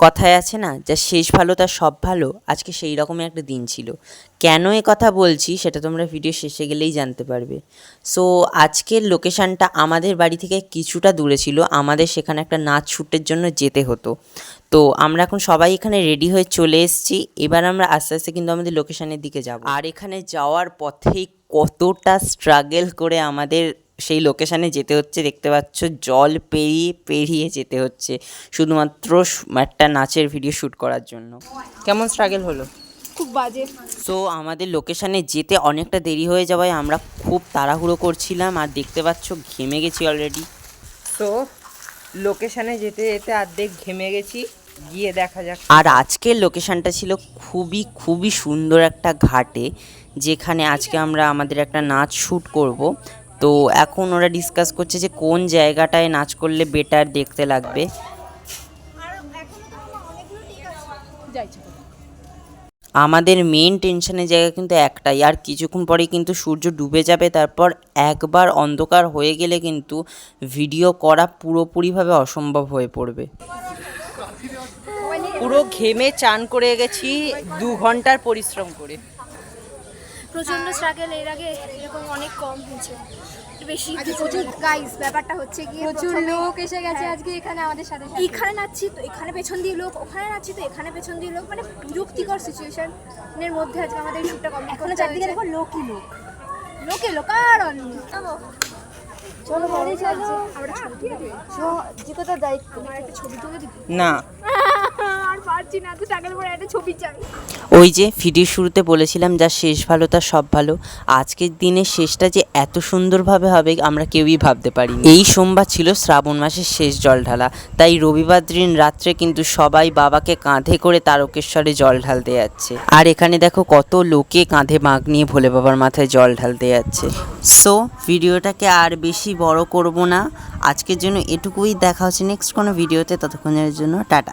কথায় আছে না, যা শেষ ভালো তার সব ভালো। আজকে সেই রকমই একটা দিন ছিল। কেন এ কথা বলছি সেটা তোমরা ভিডিও শেষে গেলেই জানতে পারবে। সো আজকের লোকেশানটা আমাদের বাড়ি থেকে কিছুটা দূরে ছিল, আমাদের সেখানে একটা নাচ শ্যুটের জন্য যেতে হতো। তো আমরা এখন সবাই এখানে রেডি হয়ে চলে এসেছি। এবার আমরা আস্তে আস্তে কিন্তু আমাদের লোকেশানের দিকে যাব। আর এখানে যাওয়ার পথেই কতটা স্ট্রাগল করে আমাদের সেই লোকেশানে যেতে হচ্ছে দেখতে পাচ্ছ। জল পেরিয়ে পেরিয়ে যেতে হচ্ছে শুধুমাত্র একটা নাচের ভিডিও শ্যুট করার জন্য। কেমন স্ট্রাগল হলো? খুব বাজে। সো আমাদের লোকেশানে যেতে অনেকটা দেরি হয়ে যাওয়ায় আমরা খুব তাড়াহুড়ো করছিলাম, আর দেখতে পাচ্ছ ঘেমে গেছি অলরেডি। তো লোকেশানে যেতে যেতে অর্ধেক ঘেমে গেছি, গিয়ে দেখা যাক। আর আজকের লোকেশানটা ছিল খুবই খুবই সুন্দর একটা ঘাটে, যেখানে আজকে আমরা আমাদের একটা নাচ শ্যুট করব। তো এখন ওরা ডিসকাস করছে যে কোন জায়গাটায় নাচ করলে বেটার দেখতে লাগবে। আমাদের মেন টেনশনের জায়গা কিন্তু একটাই, আর কিছুক্ষণ পরেই কিন্তু সূর্য ডুবে যাবে। তারপর একবার অন্ধকার হয়ে গেলে কিন্তু ভিডিও করা পুরোপুরিভাবে অসম্ভব হয়ে পড়বে। পুরো ঘেমে চান করে গেছি 2 ঘন্টার পরিশ্রম করে। প্রচন্ড স্ট্রাগল, এর আগে এরকম অনেক কম হয়েছে, বেশি প্রচুর গাইস। ব্যাপারটা হচ্ছে কি, প্রচুর লোক এসে গেছে আজকে এখানে আমাদের সাথে। এখানে নাচছি তো এখানে পেছন দিয়ে লোক, ওখানে নাচছি তো এখানে পেছন দিয়ে লোক, মানে বিরক্তিকর সিচুয়েশনের মধ্যে আজকে আমাদের শুটটা কমপ্লিট করতে হয়েছে। চারদিকে দেখো লোকই লোক, লোকে লোক আর চলো বাড়ি চলছে। আমরা ছবি তুলে দিই, জিকোটার দায়িত্ব। আমার একটা ছবি তুলে দিবি? না, আর পারছি না, তো স্ট্রাগল করে একটা ছবি চাই। ওই যে ভিডিও শুরুতে বলেছিলাম, যা শেষ ভালো তার সব ভালো। আজকের দিনের শেষটা যে এত সুন্দরভাবে হবে আমরা কেউই ভাবতে পারিনি। এই সোমবার ছিল শ্রাবণ মাসের শেষ জল ঢালা, তাই রবিবার দিন রাত্রে কিন্তু সবাই বাবাকে কাঁধে করে তারকেশ্বরে জল ঢালতে যাচ্ছে। আর এখানে দেখো কত লোকে কাঁধে বাঁক নিয়ে ভোলে বাবার মাথায় জল ঢালতে যাচ্ছে। সো ভিডিওটাকে আর বেশি বড় করব না, আজকের জন্য এটুকুই। দেখা হচ্ছে নেক্সট কোনো ভিডিওতে, ততক্ষণের জন্য টাটা।